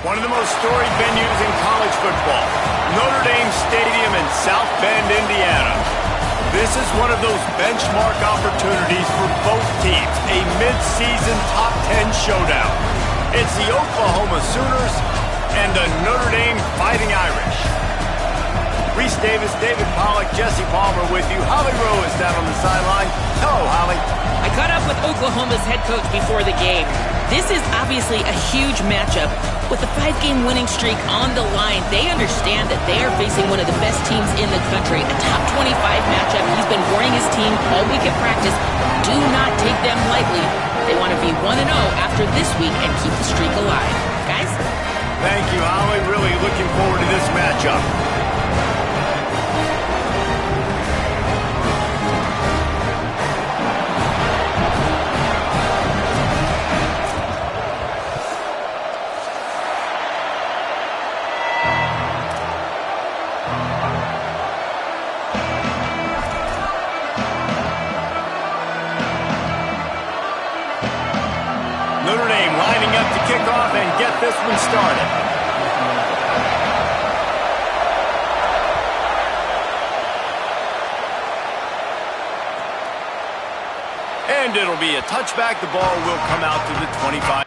One of the most storied venues in college football, Notre Dame Stadium in South Bend, Indiana. This is one of those benchmark opportunities for both teams, a mid-season top 10 showdown. It's the Oklahoma Sooners and the Notre Dame Fighting Irish. Reese Davis, David Pollack, Jesse Palmer with you. Holly Rowe is down on the sideline. Hello, Holly. I caught up with Oklahoma's head coach before the game. This is obviously a huge matchup. With the 5-game winning streak on the line, they understand that they are facing one of the best teams in the country. A top 25 matchup. He's been warning his team all week at practice. Do not take them lightly. They want to be 1-0 after this week and keep the streak alive. Guys? Thank you, Holly. Really looking forward to this matchup. Notre Dame lining up to kick off and get this one started. And it'll be a touchback. The ball will come out to the 25.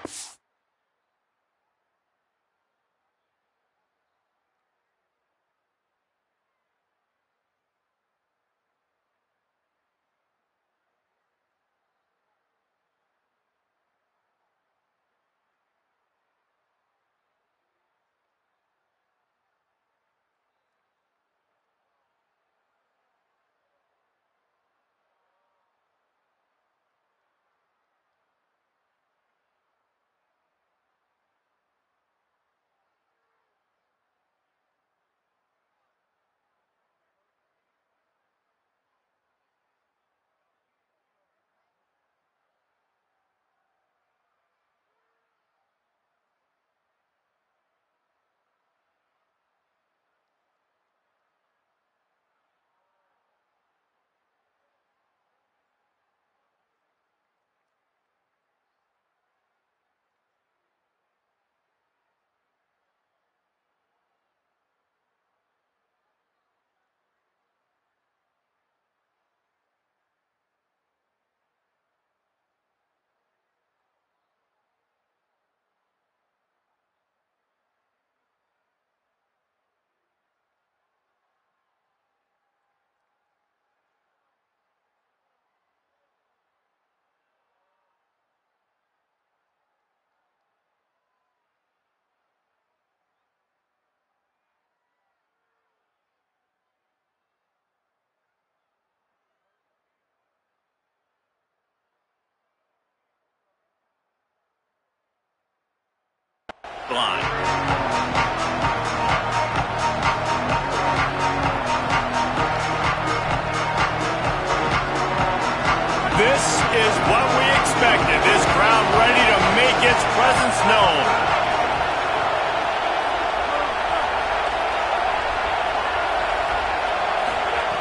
Line. This is what we expected. This crowd ready to make its presence known.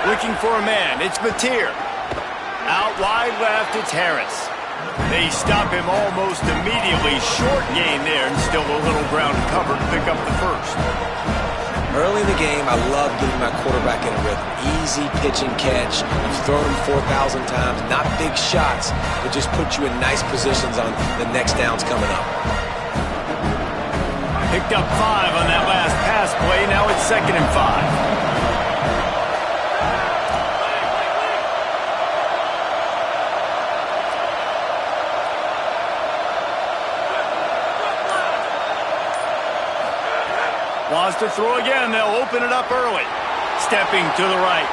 Looking for a man. It's Mateer. Out wide left, it's Harris. They stop him almost immediately. Short gain there, and still a little ground to cover to pick up the first. Early in the game, I love getting my quarterback in a rhythm. Easy pitch and catch. You've thrown him 4,000 times. Not big shots, but just put you in nice positions on the next downs coming up. Picked up 5 on that last pass play. Now it's 2nd and 5. Wants to throw again. They'll open it up early. Stepping to the right.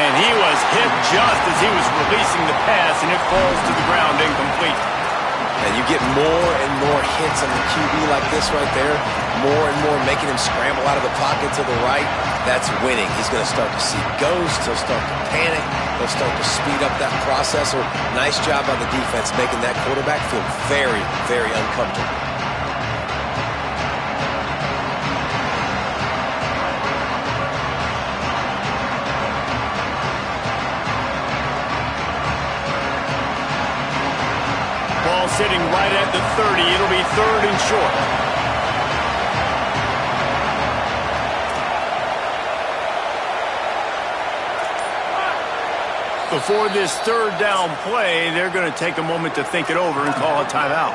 And he was hit just as he was releasing the pass, and it falls to the ground incomplete. And you get more and more hits on the QB like this right there. More and more making him scramble out of the pocket to the right. That's winning. He's going to start to see ghosts. He'll start to panic. He'll start to speed up that process. Nice job by the defense making that quarterback feel very, very uncomfortable. ball sitting right at the 30. It'll be 3rd and short. Before this 3rd down play, they're going to take a moment to think it over and call a timeout.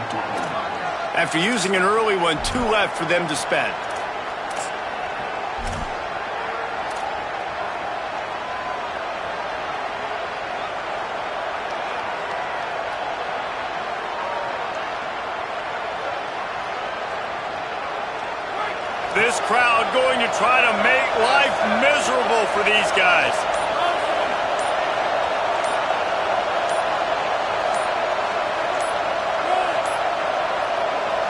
After using an early one, 2 left for them to spend. This crowd going to try to make life miserable for these guys.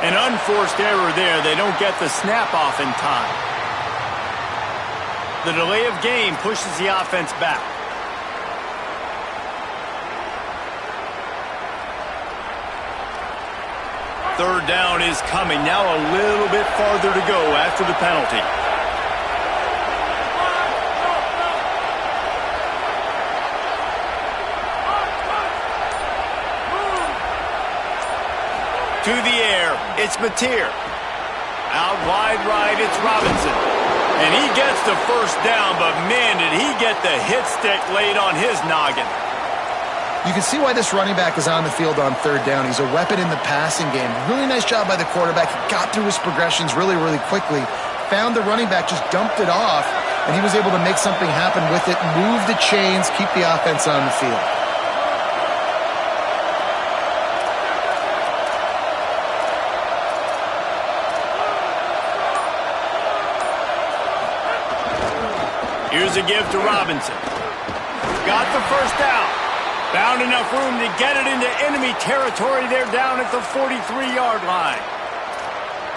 An unforced error there. They don't get the snap off in time. The delay of game pushes the offense back. Third down is coming. Now a little bit farther to go after the penalty. To the air, it's Notre. Out wide right, it's Robinson. And he gets the first down, but man, did he get the hit stick laid on his noggin. You can see why this running back is on the field on 3rd down. He's a weapon in the passing game. Really nice job by the quarterback. He got through his progressions really, really quickly. Found the running back, just dumped it off, and he was able to make something happen with it, move the chains, keep the offense on the field. Here's a give to Robinson. Got the first down. Found enough room to get it into enemy territory. They're down at the 43-yard line.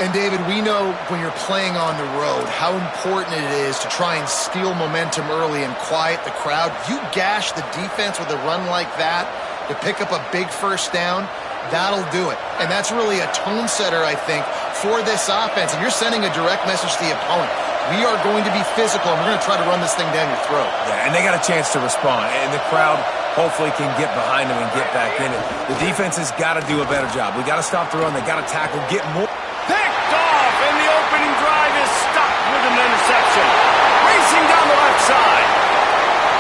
And, David, we know when you're playing on the road how important it is to try and steal momentum early and quiet the crowd. You gash the defense with a run like that to pick up a big first down, that'll do it. And that's really a tone setter, I think, for this offense. And you're sending a direct message to the opponent. We are going to be physical, and we're going to try to run this thing down your throat. Yeah, and they got a chance to respond. And the crowd hopefully can get behind them and get back in it. The defense has got to do a better job. We got to stop the run. They got to tackle, get more. Picked off, and the opening drive is stopped with an interception. Racing down the left side.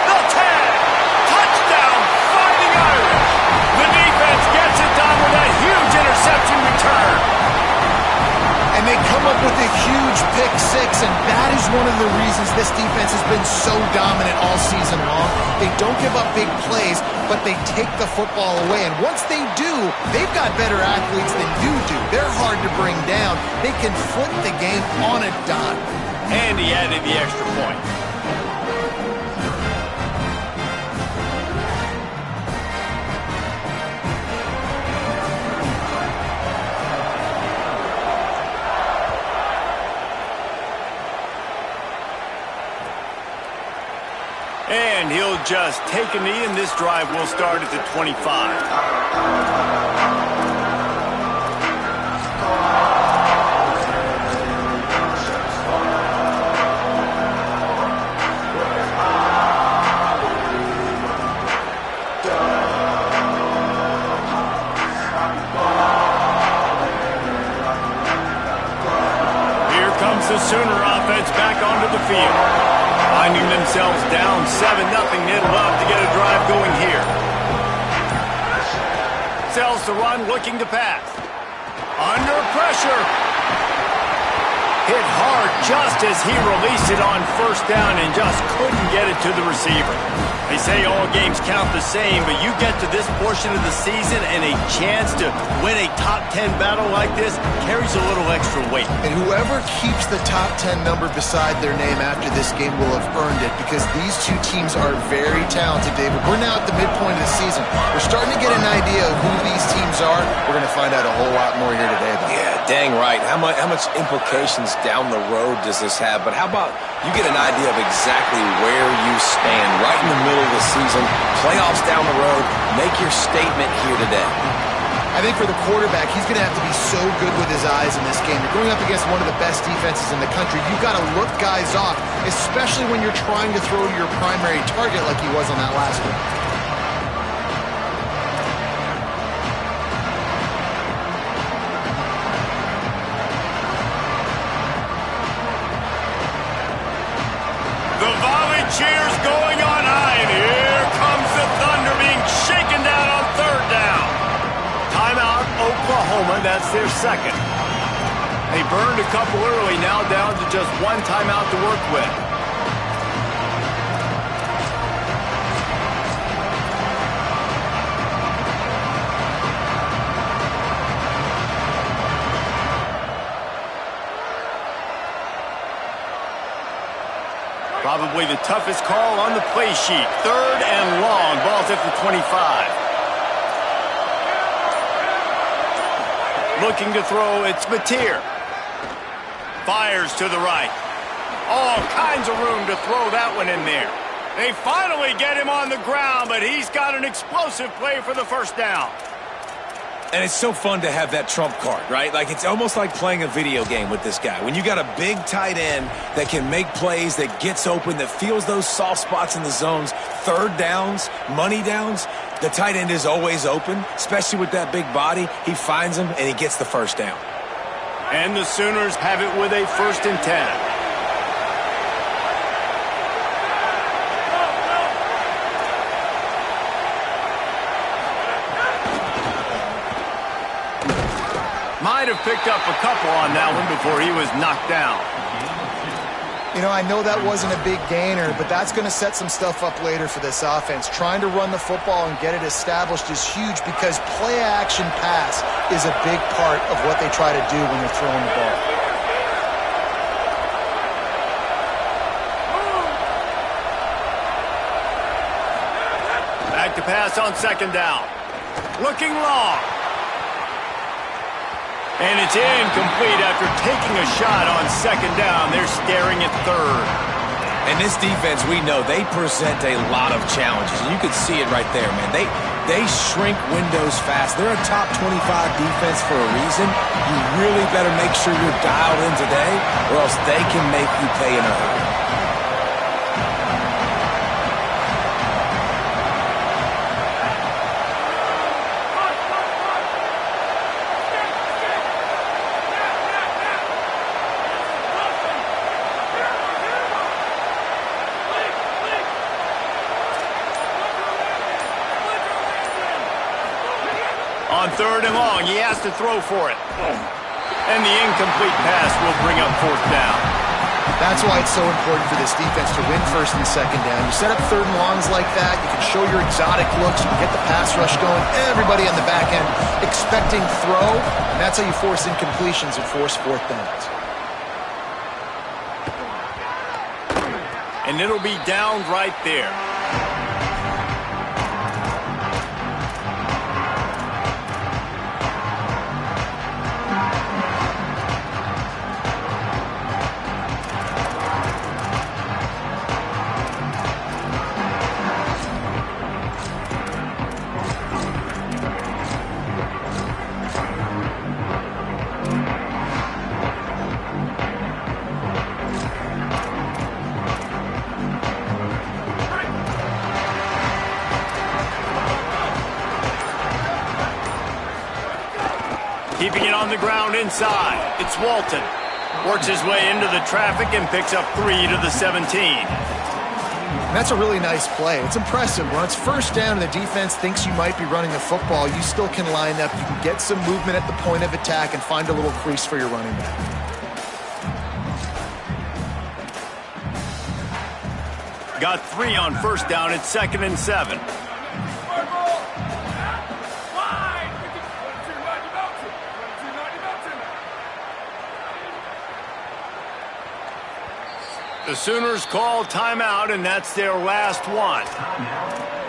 The tag. Touchdown, Fighting Irish. The defense gets it done with a huge interception return. And they come up with a huge pick six, and that is one of the reasons this defense has been so dominant all season long. They don't give up big plays, but they take the football away. And once they do, they've got better athletes than you do. They're hard to bring down. They can flip the game on a dime. And he added the extra point. And he'll just take a knee, and this drive will start at the 25. Here comes the Sooner offense back onto the field. Finding themselves down 7-0, they'd love to get a drive going here. Sells the run, looking to pass. Under pressure. Hit hard just as he released it on first down and just couldn't get it to the receiver. They say all games count the same, but you get to this portion of the season and a chance to win a top 10 battle like this carries a little extra weight. And whoever keeps the top 10 number beside their name after this game will have earned it, because these two teams are very talented, David. We're now at the midpoint of the season. We're starting to get an idea of who these teams are. We're going to find out a whole lot more here today, though. Yeah, dang right. How much implications down the road does this have? But how about you get an idea of exactly where you stand right in the middle of the season, playoffs down the road, make your statement here today. I think for the quarterback, he's going to have to be so good with his eyes in this game. You're going up against one of the best defenses in the country. You've got to look guys off, especially when you're trying to throw to your primary target like he was on that last one. Oklahoma, that's their second. They burned a couple early, now down to just one timeout to work with. Probably the toughest call on the play sheet. 3rd and long. Ball's at the 25. Looking to throw, it's Notre. Fires to the right. All kinds of room to throw that one in there. They finally get him on the ground, but he's got an explosive play for the first down. And it's so fun to have that trump card, right? Like, it's almost like playing a video game with this guy. When you got a big tight end that can make plays, that gets open, that feels those soft spots in the zones, 3rd downs, money downs, the tight end is always open, especially with that big body. He finds him, and he gets the first down. And the Sooners have it with a 1st and 10. Might have picked up a couple on that one before he was knocked down. You know, I know that wasn't a big gainer, but that's going to set some stuff up later for this offense. Trying to run the football and get it established is huge because play-action pass is a big part of what they try to do when they're throwing the ball. Back to pass on 2nd down. Looking long. And it's incomplete after taking a shot on 2nd down. They're staring at 3rd. And this defense, we know, they present a lot of challenges. And you can see it right there, man. They shrink windows fast. They're a top 25 defense for a reason. You really better make sure you're dialed in today, or else they can make you pay in a hurry. On 3rd and long, he has to throw for it. And the incomplete pass will bring up 4th down. That's why it's so important for this defense to win 1st and 2nd down. You set up 3rd and longs like that, you can show your exotic looks, you can get the pass rush going, everybody on the back end expecting throw, and that's how you force incompletions and force 4th downs. And it'll be down right there. Keeping it on the ground inside. It's Walton. Works his way into the traffic and picks up 3 to the 17. And that's a really nice play. It's impressive. When it's 1st down and the defense thinks you might be running the football, you still can line up. You can get some movement at the point of attack and find a little crease for your running back. Got 3 on 1st down. It's 2nd and 7. The Sooners call timeout, and that's their last one.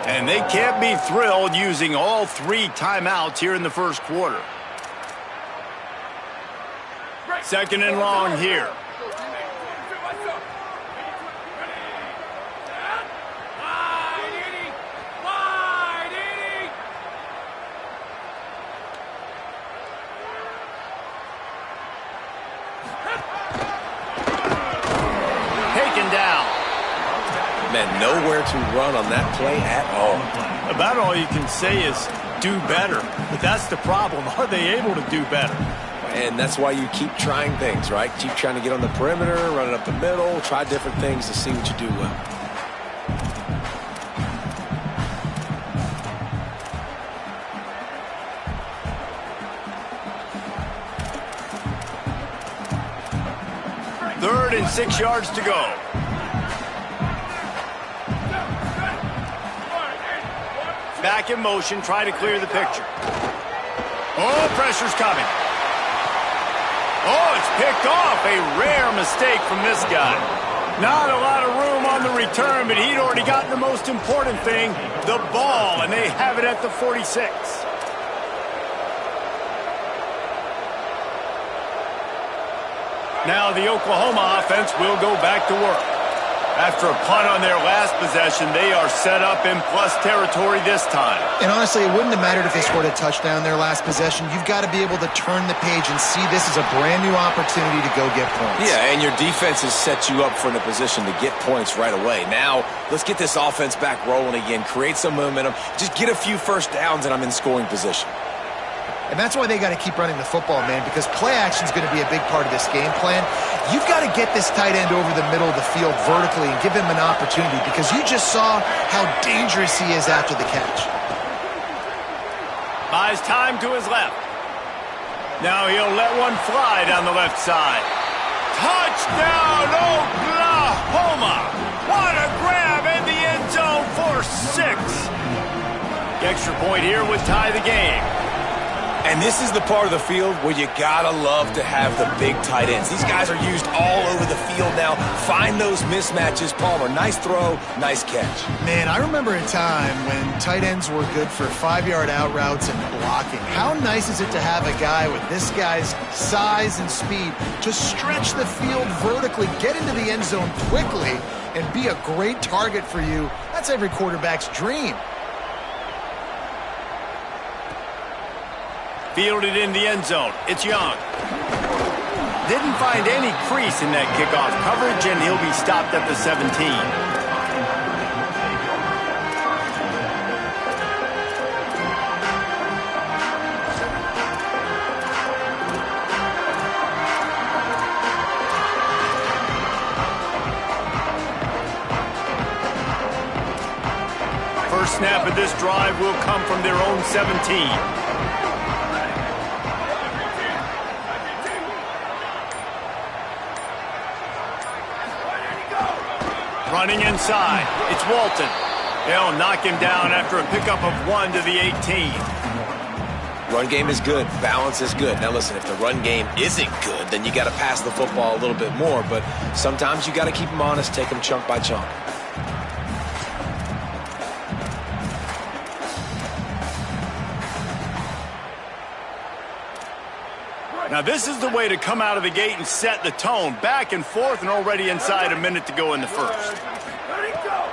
And they can't be thrilled using all 3 timeouts here in the 1st quarter. 2nd and long here. Man, nowhere to run on that play at all. About all you can say is do better. But that's the problem. Are they able to do better? And that's why you keep trying things, right? Keep trying to get on the perimeter, run it up the middle, try different things to see what you do well. 3rd and 6 yards to go. Back in motion, try to clear the picture. Oh, pressure's coming. Oh, it's picked off. A rare mistake from this guy. Not a lot of room on the return, but he'd already gotten the most important thing, the ball, and they have it at the 46. Now the Oklahoma offense will go back to work. After a punt on their last possession, they are set up in plus territory this time. And honestly, it wouldn't have mattered if they scored a touchdown their last possession. You've got to be able to turn the page and see this as a brand new opportunity to go get points. Yeah, and your defense has set you up for in a position to get points right away. Now, let's get this offense back rolling again, create some momentum, just get a few first downs, and I'm in scoring position. And that's why they got to keep running the football, man, because play action is going to be a big part of this game plan. You've got to get this tight end over the middle of the field vertically and give him an opportunity, because you just saw how dangerous he is after the catch. Buys time to his left. Now he'll let one fly down the left side. Touchdown, Oklahoma! What a grab in the end zone for 6. The extra point here would tie the game. And this is the part of the field where you gotta love to have the big tight ends. These guys are used all over the field now. Find those mismatches. Palmer, nice throw, nice catch. Man, I remember a time when tight ends were good for 5-yard out routes and blocking. How nice is it to have a guy with this guy's size and speed to stretch the field vertically, get into the end zone quickly, and be a great target for you? That's every quarterback's dream. Fielded in the end zone. It's Young. Didn't find any crease in that kickoff coverage, and he'll be stopped at the 17. First snap of this drive will come from their own 17. Running inside, it's Walton. They'll knock him down after a pickup of 1 to the 18. Run game is good. Balance is good. Now listen, if the run game isn't good, then you got to pass the football a little bit more. But sometimes you got to keep them honest, take them chunk by chunk. Now this is the way to come out of the gate and set the tone. Back and forth and already inside a minute to go in the first.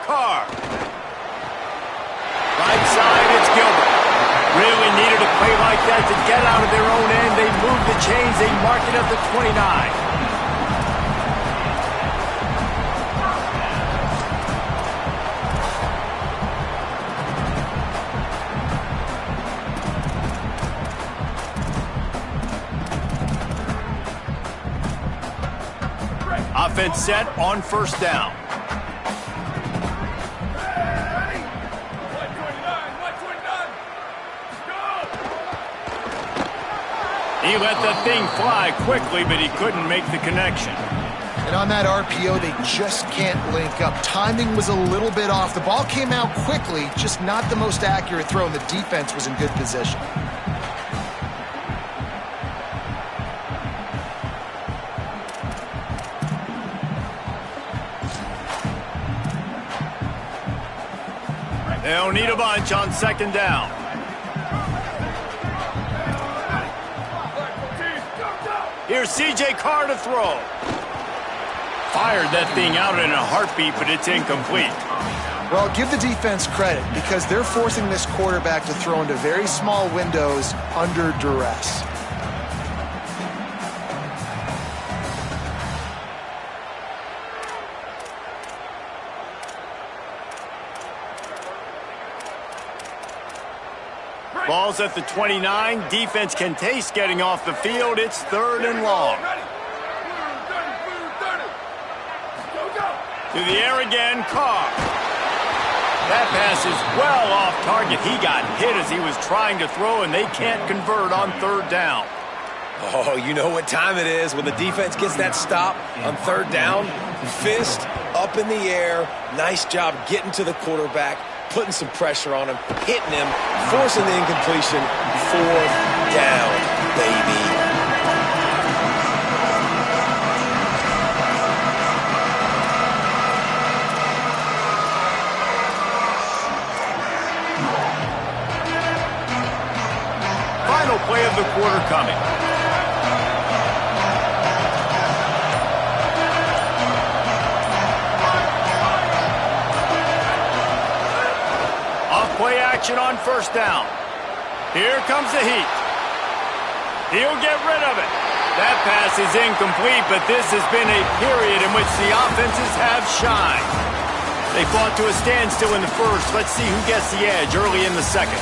Carr. Right side, it's Gilbert. Really needed a play like that to get out of their own end. They move the chains. They mark it at the 29. Offense set on first down. He let that thing fly quickly, but he couldn't make the connection. And on that RPO, they just can't link up. Timing was a little bit off. The ball came out quickly, just not the most accurate throw, and the defense was in good position. They'll need a bunch on second down. Here's C.J. Carr to throw. Fired that thing out in a heartbeat, but it's incomplete. Well, give the defense credit, because they're forcing this quarterback to throw into very small windows under duress. Ball's at the 29. Defense can taste getting off the field. It's 3rd and long. To the air again, Carr. That pass is well off target. He got hit as he was trying to throw, and they can't convert on 3rd down. Oh, you know what time it is when the defense gets that stop on third down. Fist up in the air. Nice job getting to the quarterback, putting some pressure on him, hitting him, forcing the incompletion. Fourth down, baby. Final play of the quarter coming. Play action on first down. Here comes the heat. He'll get rid of it. That pass is incomplete, but this has been a period in which the offenses have shined. They fought to a standstill in the first. Let's see who gets the edge early in the second.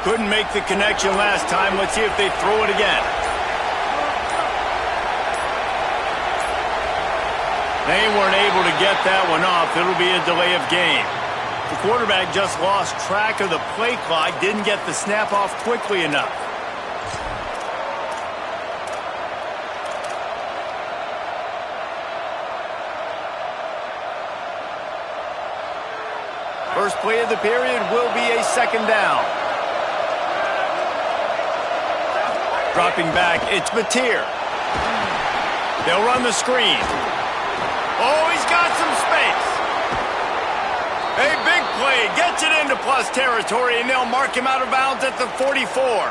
Couldn't make the connection last time. Let's see if they throw it again. They weren't able to get that one off. It'll be a delay of game. The quarterback just lost track of the play clock, didn't get the snap off quickly enough. First play of the period will be a second down. Dropping back, it's Notre. They'll run the screen. Oh, he's got some space. A big play, gets it into plus territory, and they'll mark him out of bounds at the 44.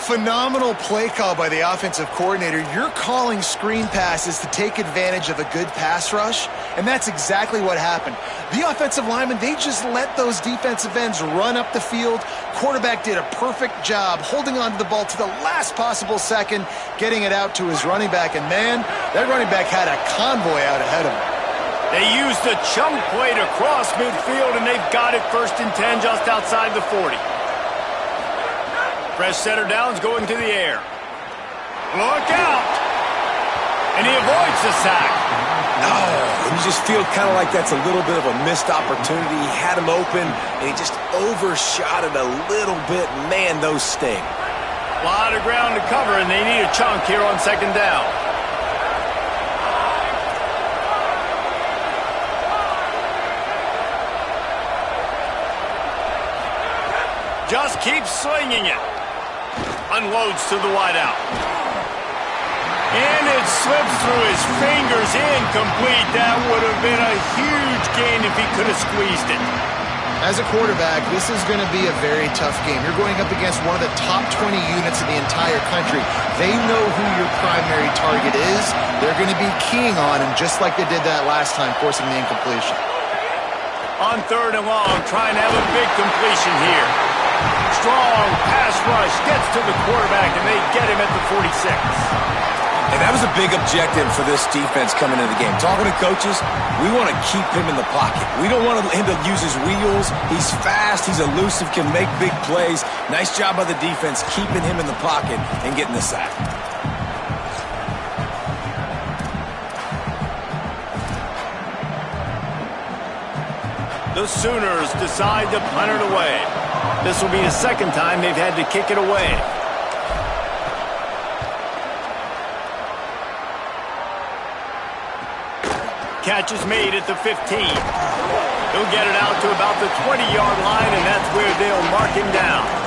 Phenomenal play call by the offensive coordinator. You're calling screen passes to take advantage of a good pass rush, and that's exactly what happened. The offensive linemen, they just let those defensive ends run up the field. Quarterback did a perfect job holding on to the ball to the last possible second, getting it out to his running back, and man, that running back had a convoy out ahead of him. They used a chunk play to cross midfield, and they've got it 1st and 10 just outside the 40. Fresh setter downs going to the air. Look out! And he avoids the sack. Oh, and you just feel kind of like that's a little bit of a missed opportunity. He had him open, and he just overshot it a little bit. Man, those sting. A lot of ground to cover, and they need a chunk here on second down. Just keeps slinging it. Unloads to the wideout. And it slips through his fingers, incomplete. That would have been a huge gain if he could have squeezed it. As a quarterback, this is going to be a very tough game. You're going up against one of the top 20 units in the entire country. They know who your primary target is. They're going to be keying on him just like they did that last time, forcing the incompletion. On third and long, trying to have a big completion here. Strong pass rush, gets to the quarterback, and they get him at the 46. And that was a big objective for this defense coming into the game. Talking to coaches, we want to keep him in the pocket. We don't want him to use his wheels. He's fast, he's elusive, can make big plays. Nice job by the defense keeping him in the pocket and getting the sack. The Sooners decide to punt it away. This will be the second time they've had to kick it away. Catch is made at the 15. He'll get it out to about the 20-yard line, and that's where they'll mark him down.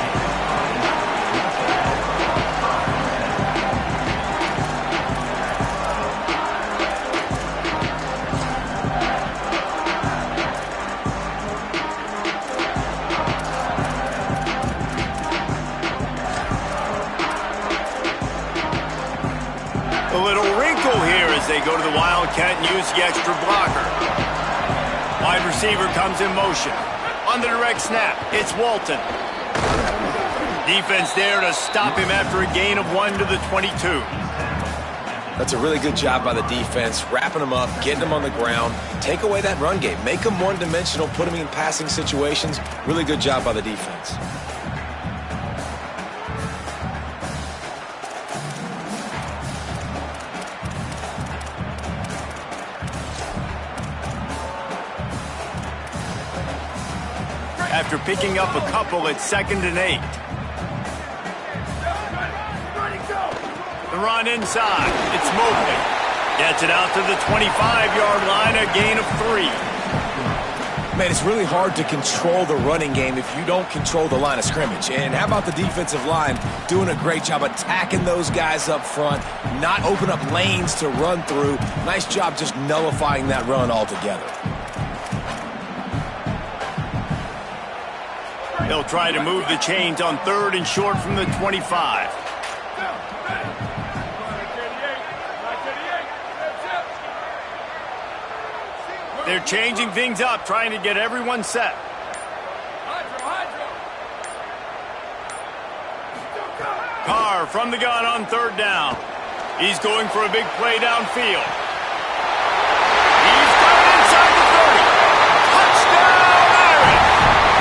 A little wrinkle here as they go to the Wildcat and use the extra blocker. Wide receiver comes in motion. On the direct snap, it's Walton. Defense there to stop him after a gain of 1 to the 22. That's a really good job by the defense, wrapping him up, getting him on the ground. Take away that run game. Make him one-dimensional, put him in passing situations. Really good job by the defense. after picking up a couple at 2nd and 8. The run inside. It's Mobley. Gets it out to the 25-yard line, a gain of 3. Man, it's really hard to control the running game if you don't control the line of scrimmage. And how about the defensive line doing a great job attacking those guys up front, not open up lanes to run through. Nice job just nullifying that run altogether. They'll try to move the chains on 3rd and short from the 25. They're changing things up, trying to get everyone set. Carr from the gun on 3rd down. He's going for a big play downfield. He's got it inside the 30. Touchdown, Aaron!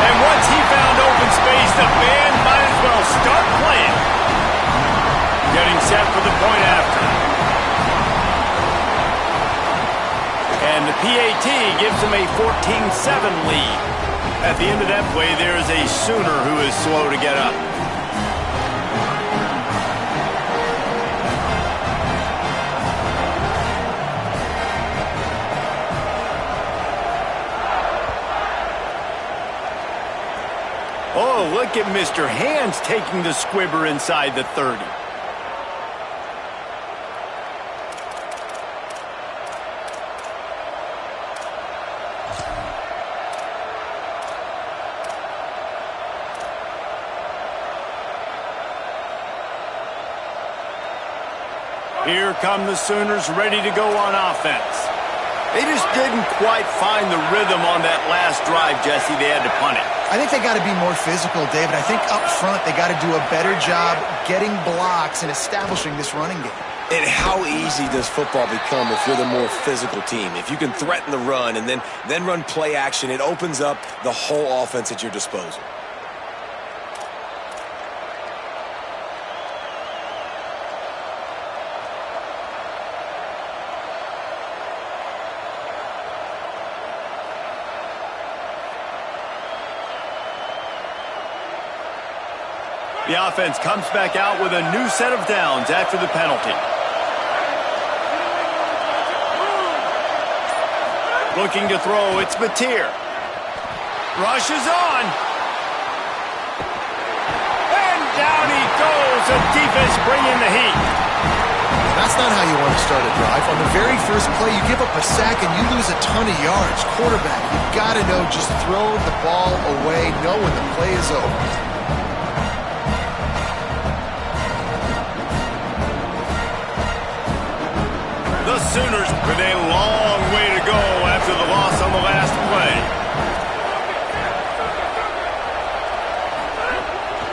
And once he found open space, the band might as well start playing. Getting set for the point after. And the PAT gives them a 14-7 lead. At the end of that play, there is a Sooner who is slow to get up. Oh, look at Mr. Hands taking the squibber inside the 30. Here come the Sooners ready to go on offense. They just didn't quite find the rhythm on that last drive, Jesse. They had to punt it. I think they got to be more physical, David. I think up front they got to do a better job getting blocks and establishing this running game. And how easy does football become if you're the more physical team? If you can threaten the run and then run play action, it opens up the whole offense at your disposal. The offense comes back out with a new set of downs after the penalty. Looking to throw, it's Notre. Rushes on. And down he goes. The defense bringing the heat. That's not how you want to start a drive. On the very first play, you give up a sack and you lose a ton of yards. Quarterback, you've got to know, just throw the ball away, know when the play is over. The Sooners with a long way to go after the loss on the last play.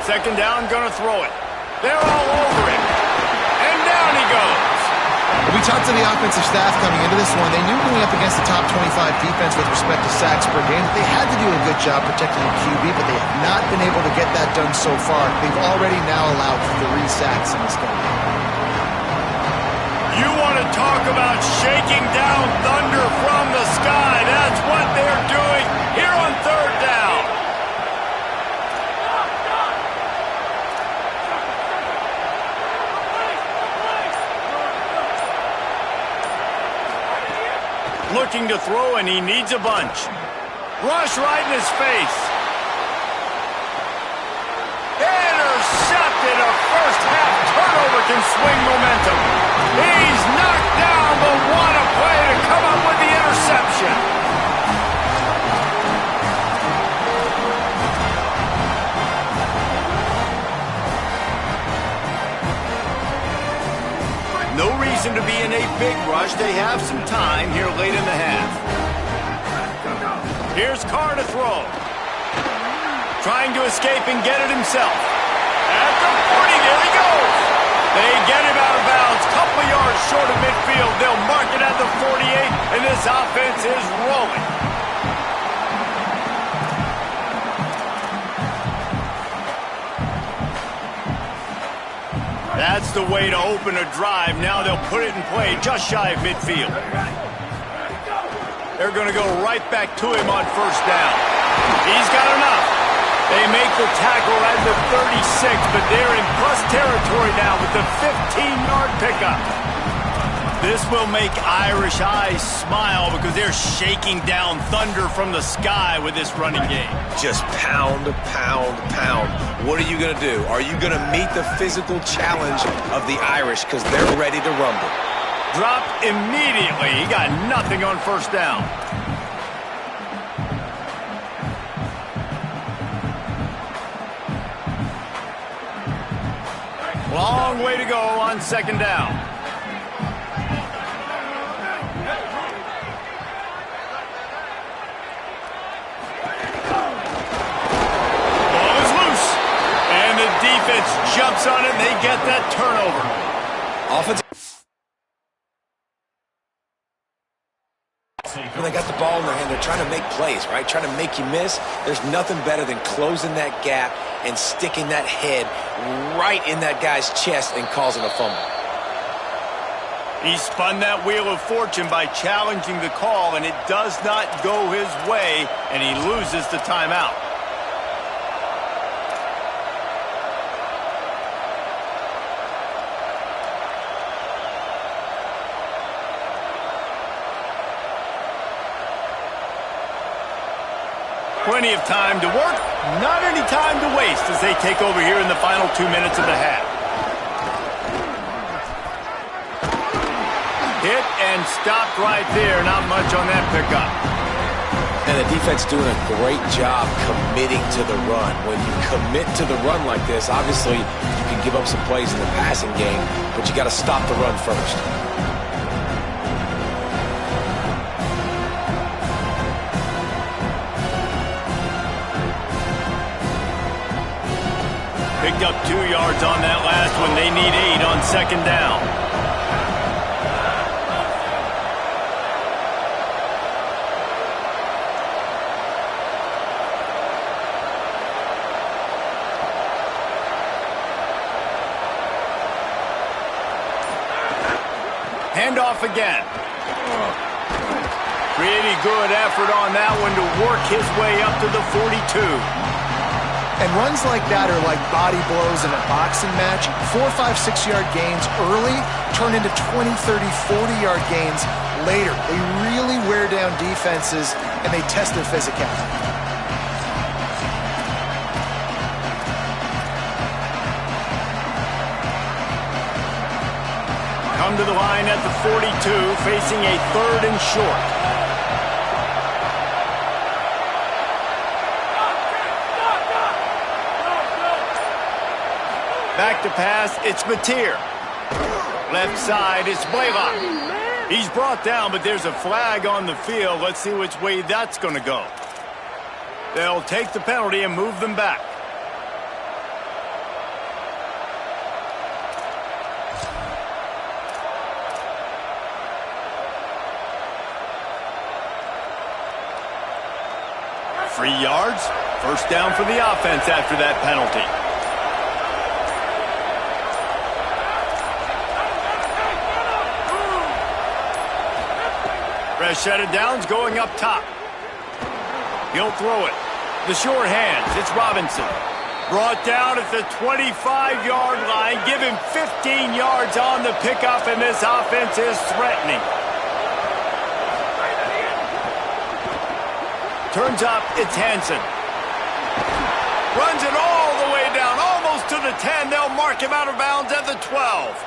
2nd down, gonna throw it. They're all over him. And down he goes. We talked to the offensive staff coming into this one. They knew going up against the top 25 defense with respect to sacks per game that they had to do a good job protecting the QB, but they have not been able to get that done so far. They've already now allowed 3 sacks in this game. You want to talk about shaking down thunder from the sky. That's what they're doing here on 3rd down. Looking to throw, and he needs a bunch. Rush right in his face. Intercepted. A first-half turnover can swing momentum. He's knocked down, but what a play to come up with the interception. No reason to be in a big rush. They have some time here late in the half. Here's Carr to throw. Trying to escape and get it himself. At the 40, there he goes. They get him out of bounds, couple yards short of midfield. They'll mark it at the 48, and this offense is rolling. That's the way to open a drive. Now they'll put it in play just shy of midfield. They're going to go right back to him on 1st down. He's got enough. They make the tackle at the 36, but they're in plus territory now with the 15-yard pickup. This will make Irish eyes smile because they're shaking down thunder from the sky with this running game. Just pound, pound, pound. What are you going to do? Are you going to meet the physical challenge of the Irish because they're ready to rumble? Dropped immediately. He got nothing on first down. Long way to go on second down. Ball is loose. And the defense jumps on it and they get that turnover. Offense. When they got the ball in their hand, they're trying to make plays, right? Trying to make you miss. There's nothing better than closing that gap and sticking that head right in that guy's chest and causing a fumble. He spun that wheel of fortune by challenging the call, and it does not go his way, and he loses the timeout. Plenty of time to work, not any time to waste as they take over here in the final 2 minutes of the half. Hit and stopped right there. Not much on that pickup. And the defense doing a great job committing to the run. When you commit to the run like this, obviously you can give up some plays in the passing game, but you got to stop the run first. Picked up 2 yards on that last one. They need 8 on second down. Handoff again. Pretty good effort on that one to work his way up to the 42. And runs like that are like body blows in a boxing match. 4, 5, 6-yard gains early turn into 20, 30, 40-yard gains later. They really wear down defenses, and they test their physicality. Come to the line at the 42, facing a 3rd and short. Back to pass, it's Notre. Left side, it's Blaylock. He's brought down, but there's a flag on the field. Let's see which way that's going to go. They'll take the penalty and move them back. Free yards, first down for the offense after that penalty. Set it down's going up top. He'll throw it. The short hands. It's Robinson. Brought down at the 25-yard line. Give him 15 yards on the pickup, and this offense is threatening. Turns up. It's Hansen. Runs it all the way down, almost to the 10. They'll mark him out of bounds at the 12.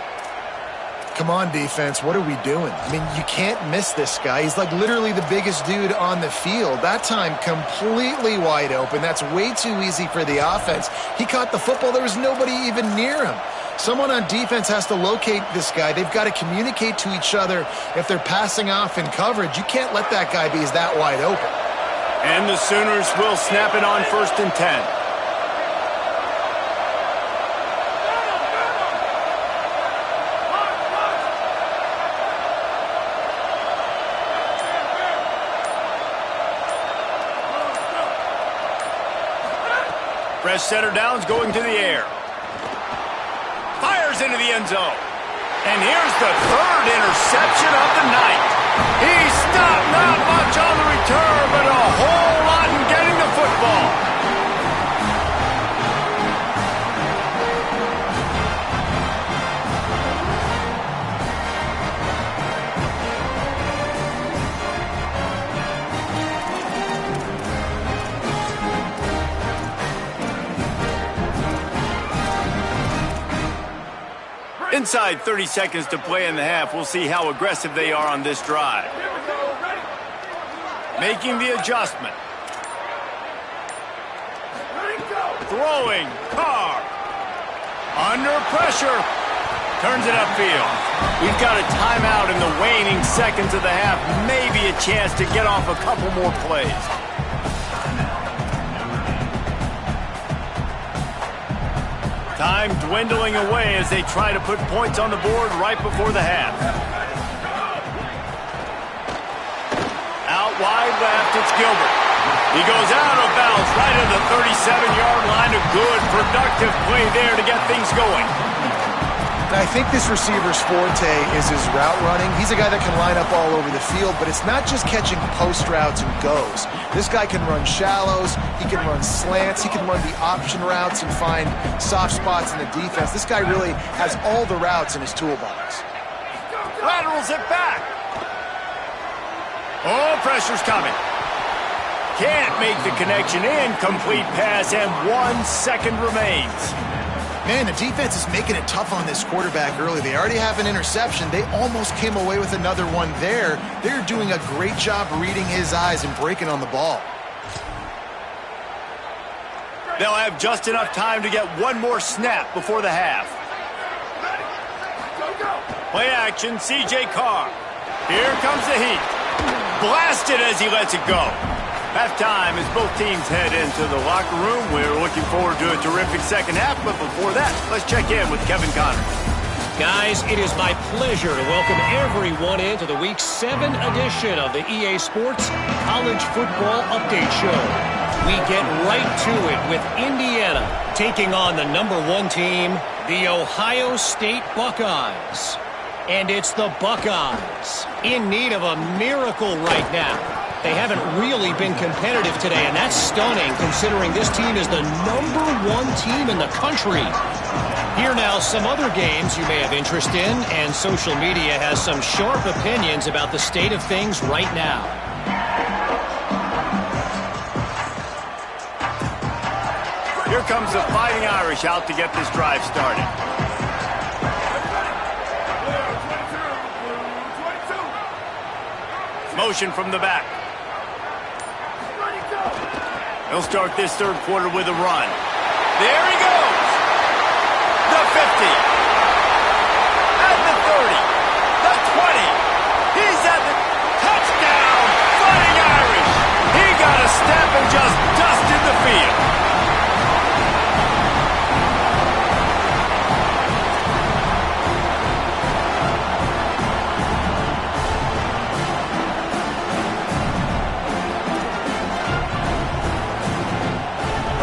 Come on, defense. What are we doing? I mean, you can't miss this guy. He's like literally the biggest dude on the field. That time, completely wide open. That's way too easy for the offense. He caught the football. There was nobody even near him. Someone on defense has to locate this guy. They've got to communicate to each other if they're passing off in coverage. You can't let that guy be that wide open. And the Sooners will snap it on 1st and 10. Fresh center downs going to the air. Fires into the end zone. And here's the 3rd interception of the night. He stopped not much on the return, but a whole lot in getting the football. Inside 30 seconds to play in the half. We'll see how aggressive they are on this drive. Making the adjustment. Throwing. Carr. Under pressure. Turns it upfield. We've got a timeout in the waning seconds of the half. Maybe a chance to get off a couple more plays. Time dwindling away as they try to put points on the board right before the half. Out wide left, it's Gilbert. He goes out of bounds right at the 37-yard line. A good, productive play there to get things going. And I think this receiver's forte is his route running. He's a guy that can line up all over the field, but it's not just catching post routes and goes. This guy can run shallows, he can run slants, he can run the option routes and find soft spots in the defense. This guy really has all the routes in his toolbox. Laterals it back. Oh, pressure's coming. Can't make the connection. Incomplete pass, and 1 second remains. Man, the defense is making it tough on this quarterback early. They already have an interception. They almost came away with another one there. They're doing a great job reading his eyes and breaking on the ball. They'll have just enough time to get one more snap before the half. Play action, C.J. Carr. Here comes the heat. Blasted as he lets it go. Halftime as both teams head into the locker room. We're looking forward to a terrific second half, but before that, let's check in with Kevin Connors. Guys, it is my pleasure to welcome everyone into the Week 7 edition of the EA Sports College Football Update Show. We get right to it with Indiana taking on the #1 team, the Ohio State Buckeyes. And it's the Buckeyes in need of a miracle right now. They haven't really been competitive today, and that's stunning considering this team is the #1 team in the country. Here now, some other games you may have interest in, and social media has some sharp opinions about the state of things right now. Here comes the Fighting Irish out to get this drive started. Motion from the back. He'll start this third quarter with a run. There he goes! The 50. At the 30. The 20. He's at the touchdown! Fighting Irish! He got a step and just dusted the field.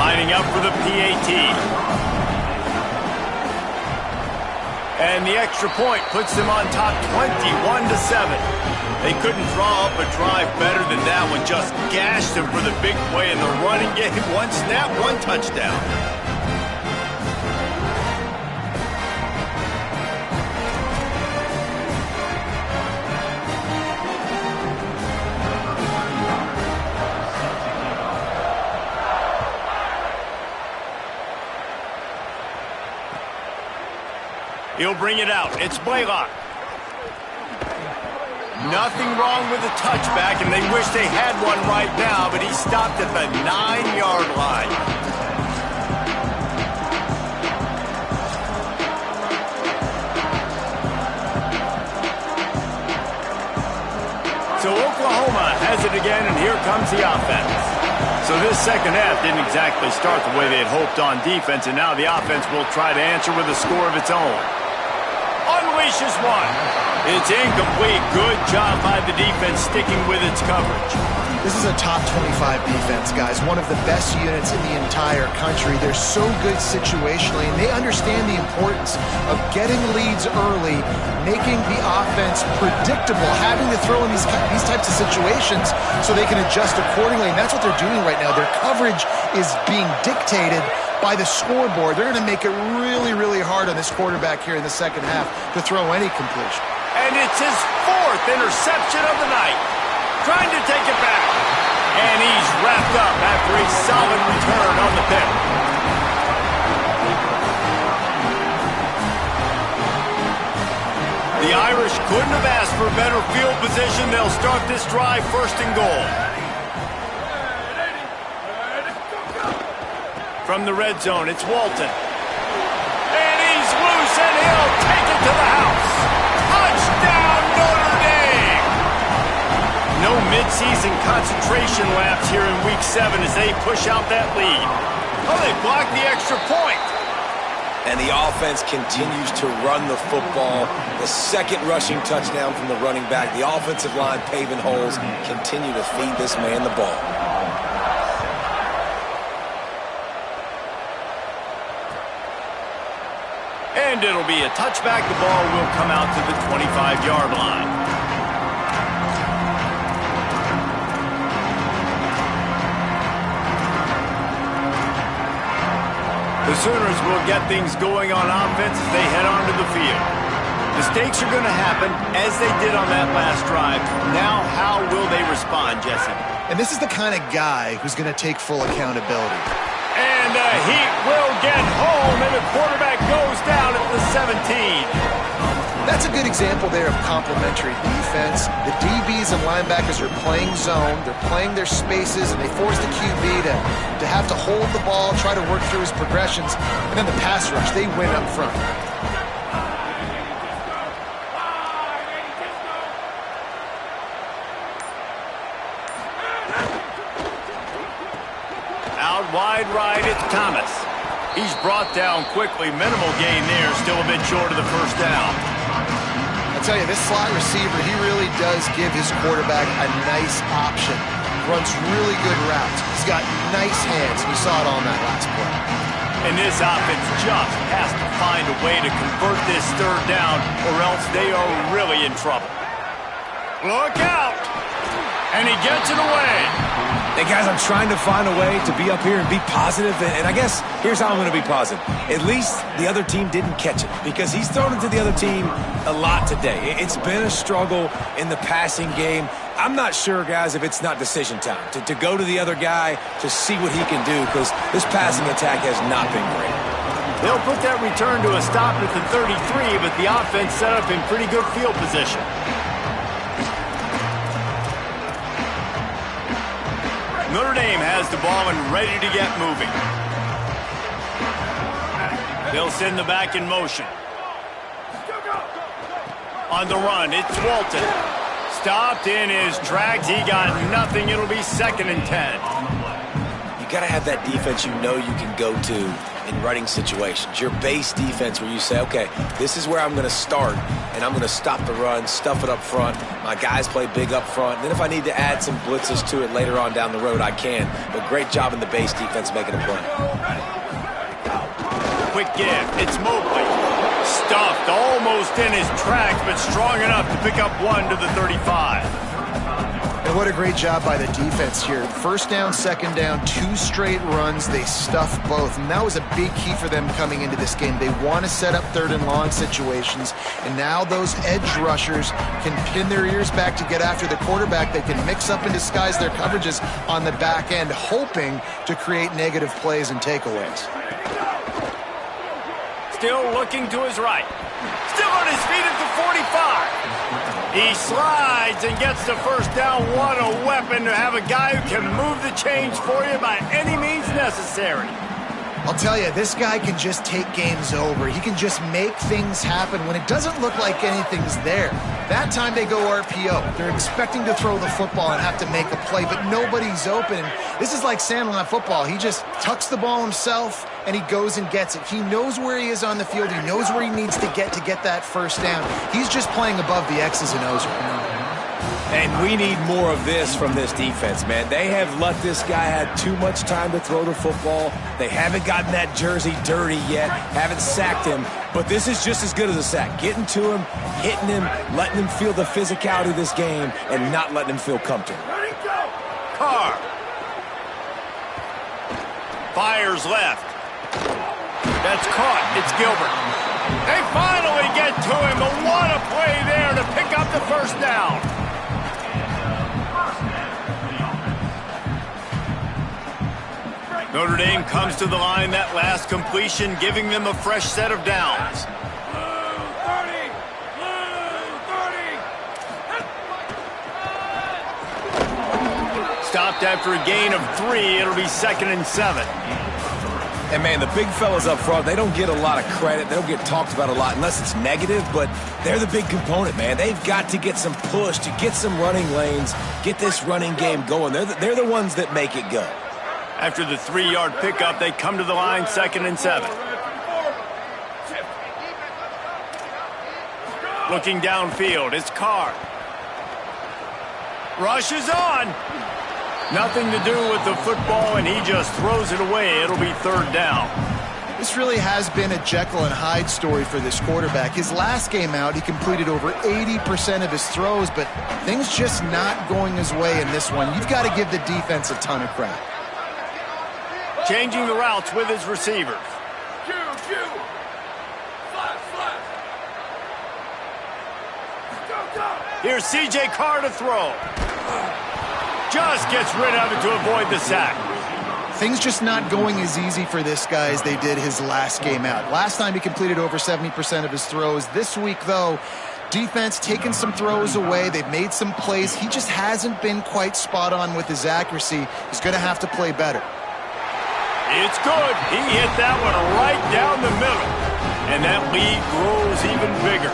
Lining up for the PAT. And the extra point puts them on top 21-7. They couldn't draw up a drive better than that one. Just gashed them for the big play in the running game. One snap, one touchdown. He'll bring it out. It's Blaylock. Nothing wrong with the touchback, and they wish they had one right now, but he stopped at the 9-yard line. So Oklahoma has it again, and here comes the offense. So this second half didn't exactly start the way they had hoped on defense, and now the offense will try to answer with a score of its own. Unleashes one. It's incomplete. Good job by the defense sticking with its coverage. This is a top 25 defense, guys. One of the best units in the entire country. They're so good situationally, and they understand the importance of getting leads early, making the offense predictable, having to throw in these types of situations so they can adjust accordingly. And that's what they're doing right now. Their coverage is being dictated by the scoreboard. They're going to make it really, really hard on this quarterback here in the second half to throw any completion. And it's his 4th interception of the night. Trying to take it back. And he's wrapped up after a solid return on the pick. Irish couldn't have asked for better field position. They'll start this drive first and goal. From the red zone, it's Walton. And he's loose, and he'll take it to the house. Touchdown, Notre Dame! No midseason concentration lapse here in Week 7 as they push out that lead. Oh, they blocked the extra point. And the offense continues to run the football. The second rushing touchdown from the running back. The offensive line paving holes. Continue to feed this man the ball. And it'll be a touchback. The ball will come out to the 25-yard line. The Sooners will get things going on offense as they head onto the field. Mistakes are going to happen as they did on that last drive. Now, how will they respond, Jesse? And this is the kind of guy who's going to take full accountability. And the Heat will get home, and the quarterback goes down at the 17. That's a good example there of complementary defense. The DBs and linebackers are playing zone, they're playing their spaces, and they force the QB to have to hold the ball, try to work through his progressions, and then the pass rush, they win up front. Out wide right, it's Thomas. He's brought down quickly. Minimal gain there, still a bit short of the first down. I tell you, this slot receiver, he really does give his quarterback a nice option. Runs really good routes. He's got nice hands. We saw it on that last play. And this offense just has to find a way to convert this third down, or else they are really in trouble. Look out! And he gets it away. Hey, guys, I'm trying to find a way to be up here and be positive, and I guess here's how I'm going to be positive. At least the other team didn't catch it, because he's thrown it to the other team a lot today. It's been a struggle in the passing game. I'm not sure, guys, if it's not decision time, to go to the other guy to see what he can do, because this passing attack has not been great. They'll put that return to a stop at the 33, but the offense set up in pretty good field position. Notre Dame has the ball and ready to get moving. They'll send the back in motion. On the run, it's Walton. Stopped in his tracks. He got nothing. It'll be 2nd and 10. You got to have that defense you know you can go to in running situations. Your base defense where you say, okay, this is where I'm going to start, and I'm going to stop the run, stuff it up front. My guys play big up front. And then if I need to add some blitzes to it later on down the road, I can. But great job in the base defense making a play. Quick give. It's Mobley. Stuffed almost in his tracks, but strong enough to pick up one to the 35. And what a great job by the defense here. First down, second down, 2 straight runs. They stuffed both. And that was a big key for them coming into this game. They want to set up 3rd and long situations. And now those edge rushers can pin their ears back to get after the quarterback. They can mix up and disguise their coverages on the back end, hoping to create negative plays and takeaways. Still looking to his right. Still on his feet at the 45. He slides and gets the first down. What a weapon to have a guy who can move the chains for you by any means necessary. I'll tell you, this guy can just take games over. He can just make things happen when it doesn't look like anything's there. That time they go RPO. They're expecting to throw the football and have to make a play, but nobody's open. This is like Sandlot football. He just tucks the ball himself, and he goes and gets it. He knows where he is on the field. He knows where he needs to get that first down. He's just playing above the X's and O's right now. And we need more of this from this defense, man. They have let this guy have too much time to throw the football. They haven't gotten that jersey dirty yet, haven't sacked him. But this is just as good as a sack. Getting to him, hitting him, letting him feel the physicality of this game, and not letting him feel comfortable. Carr. Fires left. That's caught. It's Gilbert. They finally get to him, but what a play there to pick up the first down. Notre Dame comes to the line, that last completion, giving them a fresh set of downs. Stopped after a gain of 3. It'll be 2nd and 7. And, man, the big fellas up front, they don't get a lot of credit. They don't get talked about a lot unless it's negative, but they're the big component, man. They've got to get some push, to get some running lanes, get this running game going. They're the ones that make it go. After the 3-yard pickup, they come to the line, 2nd and 7. Looking downfield, it's Carr. Rush is on. Nothing to do with the football, and he just throws it away. It'll be 3rd down. This really has been a Jekyll and Hyde story for this quarterback. His last game out, he completed over 80% of his throws, but things just not going his way in this one. You've got to give the defense a ton of credit. Changing the routes with his receivers. Here's C.J. Carr to throw. Just gets rid of it to avoid the sack. Things just not going as easy for this guy as they did his last game out. Last time he completed over 70% of his throws. This week, though, defense taking some throws away. They've made some plays. He just hasn't been quite spot on with his accuracy. He's going to have to play better. It's good. He hit that one right down the middle. And that lead grows even bigger.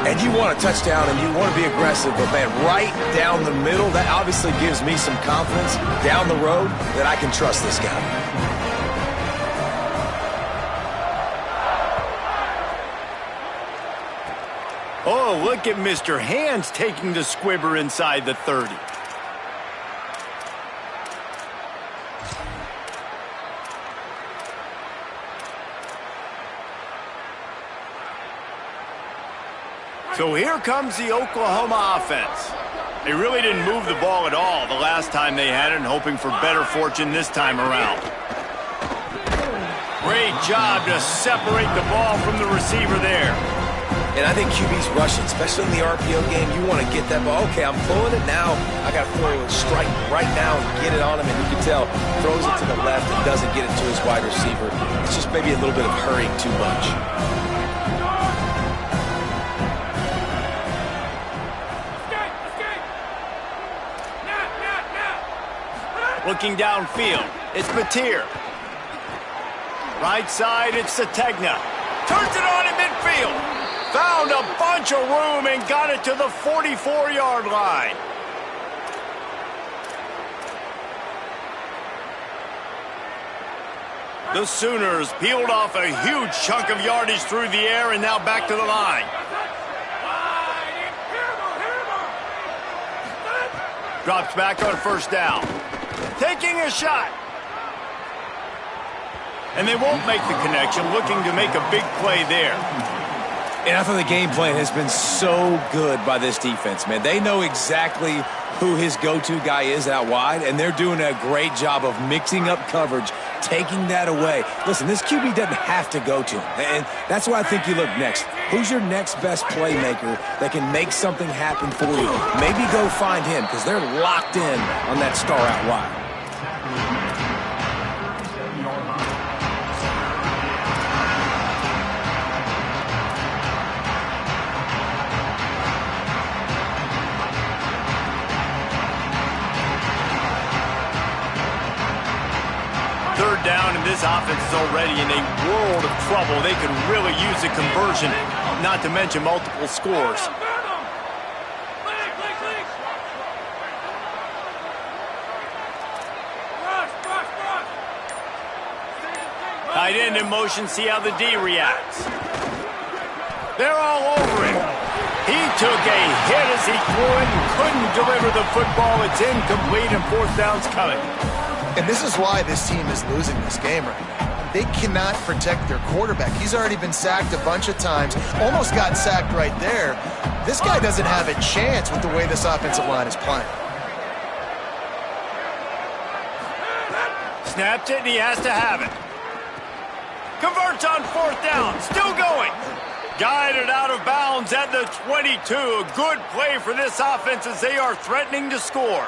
And you want a touchdown and you want to be aggressive, but, man, right down the middle, that obviously gives me some confidence down the road that I can trust this guy. Oh, look at Mr. Hands taking the squibber inside the 30. So here comes the Oklahoma offense. They really didn't move the ball at all the last time they had it, and hoping for better fortune this time around. Great job to separate the ball from the receiver there. And I think QB's rushing, especially in the RPO game. You want to get that ball. Okay, I'm pulling it now. I got to throw a strike right now and get it on him. And you can tell, throws it to the left and doesn't get it to his wide receiver. It's just maybe a little bit of hurrying too much. Looking downfield, it's Batir. Right side, it's Sategna. Turns it on in midfield. Found a bunch of room and got it to the 44-yard line. The Sooners peeled off a huge chunk of yardage through the air and now back to the line. Drops back on 1st down. Taking a shot. And they won't make the connection, looking to make a big play there. And I thought the game plan has been so good by this defense, man. They know exactly who his go-to guy is out wide, and they're doing a great job of mixing up coverage, taking that away. Listen, this QB doesn't have to go to him, and that's why I think you look next. Who's your next best playmaker that can make something happen for you? Maybe go find him, because they're locked in on that star out wide. Down, and this offense is already in a world of trouble. They could really use a conversion, not to mention multiple scores. Tight end in motion, see how the D reacts. They're all over him. He took a hit as he threw it and couldn't deliver the football. It's incomplete and 4th down's coming. And this is why this team is losing this game right now. They cannot protect their quarterback. He's already been sacked a bunch of times, almost got sacked right there. This guy doesn't have a chance with the way this offensive line is playing. Snapped it, and he has to have it. Converts on 4th down, still going. Guided out of bounds at the 22. A good play for this offense as they are threatening to score.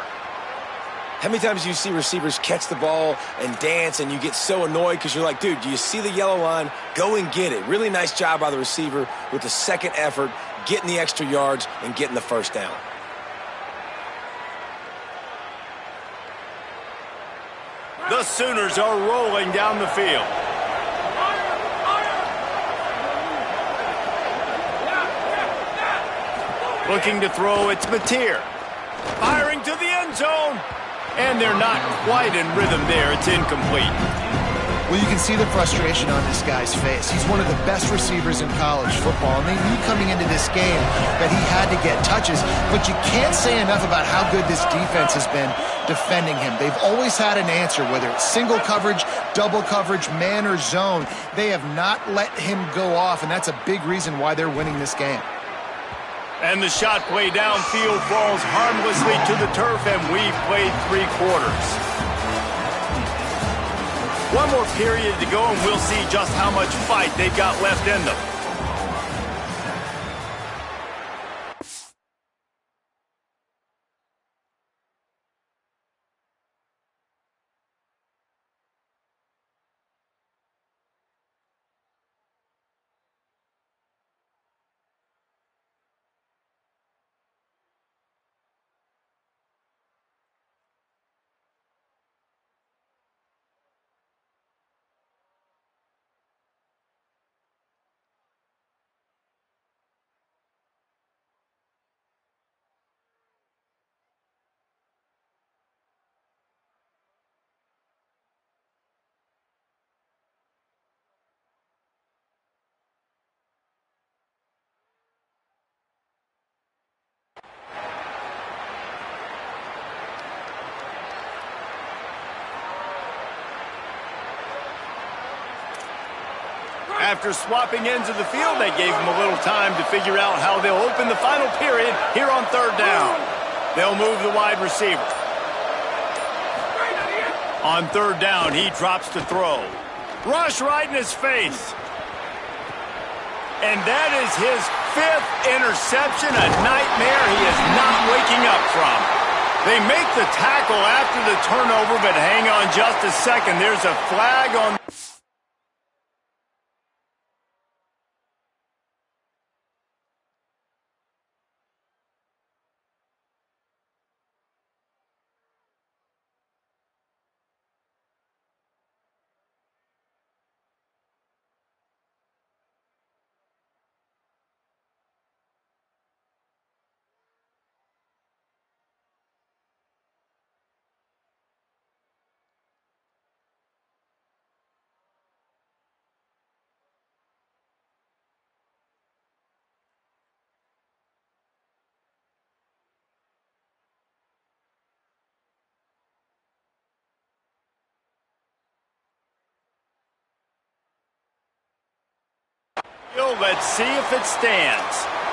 How many times do you see receivers catch the ball and dance and you get so annoyed because you're like, dude, do you see the yellow line? Go and get it. Really nice job by the receiver with the second effort, getting the extra yards and getting the 1st down. The Sooners are rolling down the field. Looking to throw, it's Notre. Firing to the end zone. And they're not quite in rhythm there. It's incomplete. Well, you can see the frustration on this guy's face. He's one of the best receivers in college football, and they knew coming into this game that he had to get touches, but you can't say enough about how good this defense has been defending him. They've always had an answer, whether it's single coverage, double coverage, man or zone. They have not let him go off, and that's a big reason why they're winning this game. And the shot play downfield falls harmlessly to the turf, and we've played 3 quarters. One more period to go, and we'll see just how much fight they've got left in them. After swapping ends of the field, they gave him a little time to figure out how they'll open the final period here on 3rd down. They'll move the wide receiver. On 3rd down, he drops to throw. Rush right in his face. And that is his 5th interception, a nightmare he is not waking up from. They make the tackle after the turnover, but hang on just a second. There's a flag on. Let's see if it stands.